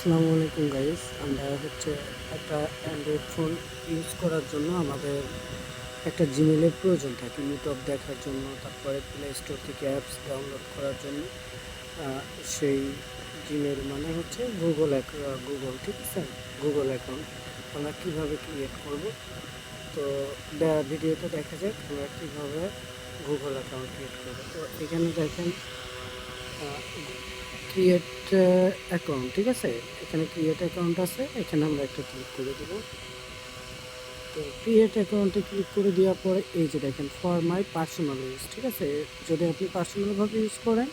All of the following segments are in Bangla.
আসসালামু আলাইকুম গাইস। আমরা একটা অ্যান্ড্রয়েড ফোন ইউজ করার জন্য আমাদের একটা জিমেলের প্রয়োজন থাকে মিটঅপ দেখার জন্য, তারপরে প্লে স্টোর থেকে অ্যাপস ডাউনলোড করার জন্য। আহ, সেই জিমেল মানে হচ্ছে গুগল, ঠিক আছে? গুগল অ্যাকাউন্ট আমরা কীভাবে ক্রিয়েট করব, তো ভিডিওতে দেখা যাক আমরা কীভাবে গুগল অ্যাকাউন্ট ক্রিয়েট করব। তো এখানে দেখেন ক্রিয়েট অ্যাকাউন্ট, ঠিক আছে? এখানে ক্রিয়েট অ্যাকাউন্ট আছে, এখানে আমরা একটা ক্লিক করে দেব। তো ক্রিয়েট অ্যাকাউন্টে ক্লিক করে দেওয়ার পরে এই যে দেখেন ফর মাই পার্সোনাল ইউজ, ঠিক আছে? যদি আপনি পার্সোনালভাবে ইউজ করেন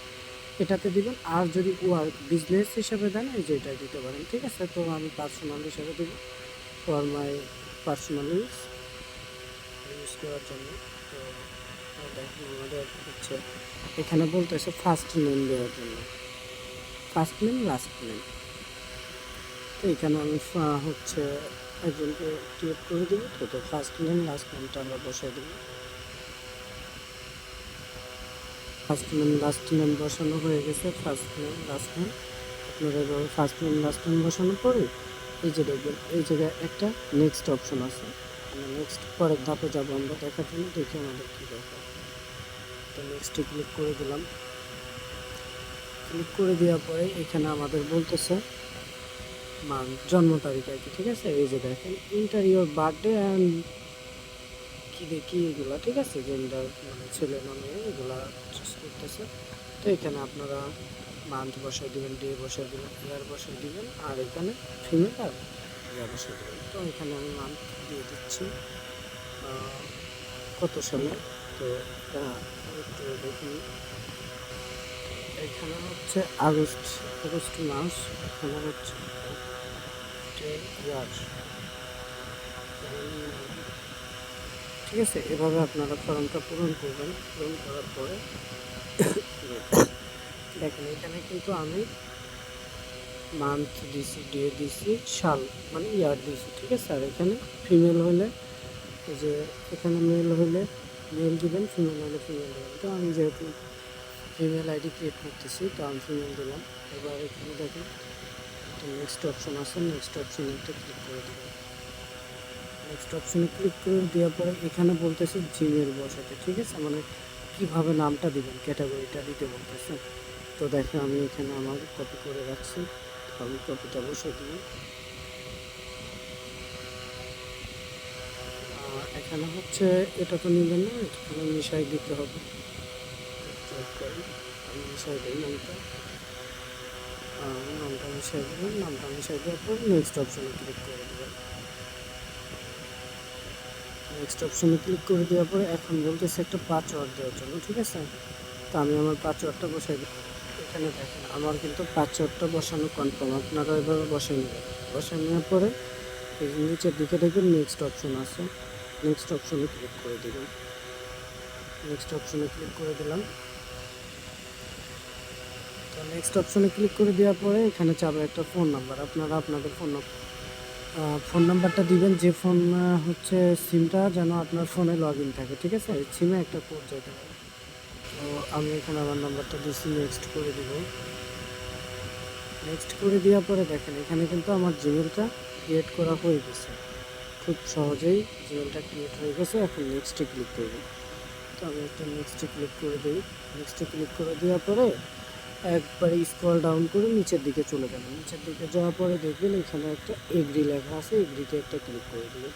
এটাতে দিবেন, আর যদি ওয়ার্ক বিজনেস হিসাবে দেন এই যে এটা দিতে পারেন, ঠিক আছে? তো আমি পার্সোনাল হিসাবে দেব, for my personal use use করার জন্য। তো দেখেন আমাদের এখানে বলতেছে ফার্স্ট নেম দেওয়ার জন্য, ফার্স্ট নেম লাস্ট নেম। তো এখানে আমি একজনকে ক্রিয়েট করে দেবো। তো ফার্স্ট নেম লাস্ট নেমটা আমরা বসাই দেবো। ফার্স্ট নেম লাস্ট নেম বসানো হয়ে গেছে, ফার্স্ট নেম লাস্ট নেম। আপনারা এভাবে ফার্স্ট নেম লাস্ট নেম বসানোর পরে এই যে দেখবেন এই জায়গায় একটা নেক্সট অপশন আছে। আমরা নেক্সট পরের ধাপে যাবো আমরা দেখার জন্য, দেখি আমাদের কী দেখায়। তো নেক্সটে ক্লিক করে দিলাম। ক্লিক করে দেওয়ার পরে এখানে আমাদের বলতেছে জন্ম তারিখ আর কি, ঠিক আছে? এই যে দেখেন ইন্টার ইউর বার্থডে অ্যান্ড কি দেখি এগুলা, ঠিক আছে? জেন্ডার মানে ছেলে না মেয়ে এগুলা চুজ করতেছে। তো এখানে আপনারা মান্থ বসাই দিবেন, ডে বসাই দিবেন, ইয়ার বসাই দিবেন, আর এখানে ফিমেল আর ইয়ার বসাই দিবেন। তো এখানে আমি মান্থ দিয়ে দিচ্ছি কত সালে। তো একটু দেখুন, এখানে আগস্ট মাস। এখানে 10 ইয়ার, ঠিক আছে? এভাবে আপনারা ফর্মটা পূরণ করবেন। পূরণ করার পরে দেখেন এখানে কিন্তু আমি মান্থ দিছি, ডে দিছি, সাল মানে ইয়ার দিছি, ঠিক আছে? আর এখানে ফিমেল হলে এই যে এখানে মেল হলে মেল দিবেন, ফিমেল হলে ফিমেল দেবেন। তো আমি যেহেতু ফিমেল আইডি ক্রিয়েট করতেছি তো আমি ফিমেল দিলাম। এবার এখানে দেখেন একটা নেক্সট অপশন আছে, নেক্সট অপশনে একটা ক্লিক করে দেবেন। নেক্সট অপশনে ক্লিক করে দেওয়ার পরে এখানে বলতেছে জিমেল বসাতে, ঠিক আছে? মানে কিভাবে নামটা দিবেন, ক্যাটাগরিটা দিতে বলতেছে। তো দেখেন আমি এখানে আমার কপি করে রাখছি, আমি কপিটা বসিয়ে দিব। এখানে এটা তো নেবেন না, এখানে মিশাই দিতে হবে। আমি মিশাই দিই নামটা মিশাই দেবেন। নামটা মিশাই দেওয়ার পর নেক্সট অপশনে ক্লিক করে দেবেন। নেক্সট অপশনে ক্লিক করে দেওয়ার পরে এখন বলতেছে একটা পাসওয়ার্ড দেওয়ার জন্য, ঠিক আছে? তো আমি আমার পাসওয়ার্ডটা বসাই দিই। এখানে দেখেন আমার কিন্তু পাসওয়ার্ডটা বসানো কনফার্ম, আপনারা এভাবে বসাই নেবেন। বসাই নেওয়ার পরে এই নিচের দিকে দেখবেন নেক্সট অপশন আছে, নেক্সট অপশনে ক্লিক করে দেবেন। নেক্সট অপশনে ক্লিক করে দিলাম। তো নেক্সট অপশনে ক্লিক করে দেওয়ার পরে এখানে চাবে একটা ফোন নাম্বার। আপনারা আপনাদের ফোন নাম্বারটা দিবেন, যে ফোন সিমটা যেন আপনার ফোনে লগ ইন থাকে, ঠিক আছে? সিমে একটা কোড যেতে পারে। তো আমি এখানে আমার নাম্বারটা দিচ্ছি, নেক্সট করে দিব। নেক্সট করে দেওয়ার পরে দেখেন এখানে কিন্তু আমার জিমেলটা ক্রিয়েট করা হয়ে গেছে। খুব সহজেই জিমেলটা ক্রিয়েট হয়ে গেছে। এখন নেক্সটে ক্লিক করব। তো আমি একটা নেক্সটে ক্লিক করে দিই। নেক্সটে ক্লিক করে দেওয়ার পরে একবারে স্ক্রল ডাউন করে নিচের দিকে চলে যাবেন। নিচের দিকে যাওয়ার পরে দেখবেন এখানে একটা এগ্রি লেখা আছে, এগ্রিতে একটা ক্লিক করে দেবেন।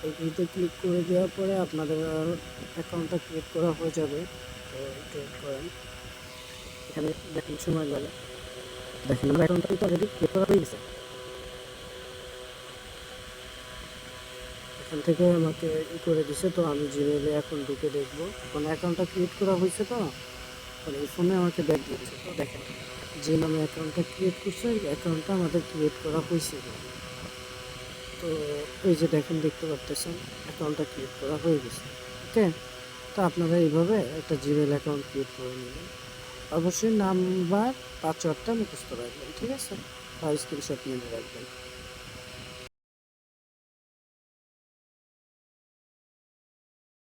এগ্রিতে ক্লিক করে দেওয়ার পরে আপনাদের অ্যাকাউন্টটা ক্রিয়েট করা হয়ে যাবে। তো একটু ওয়েট করেন, এখানে দেখেন সময় লাগে। দেখেন আমার অ্যাকাউন্টটা কিন্তু অলরেডি ক্রিয়েট করা হয়ে গেছে। এখান থেকে আমাকে করে দিছে। তো আমি জিমেলে এখন ঢুকে দেখবো, মানে অ্যাকাউন্টটা ক্রিয়েট করা হয়েছে। তো মানে এই ফোনে আমাকে ব্যাক দিয়ে দিচ্ছে। তো দেখেন যে নামে অ্যাকাউন্টটা ক্রিয়েট করছে অ্যাকাউন্টটা আমাদের ক্রিয়েট করা হয়েছে। তো এই যে দেখেন দেখতে পারতেছেন অ্যাকাউন্টটা ক্রিয়েট করা হয়ে গেছে। ওকে, তো আপনারা এইভাবে একটা জিমেল অ্যাকাউন্ট ক্রিয়েট করে নেবেন। অবশ্যই নাম্বার পাসওয়ার্ডটা মুখস্থ রাখবেন, ঠিক আছে? বা স্ক্রিনশট নিয়ে রাখবেন।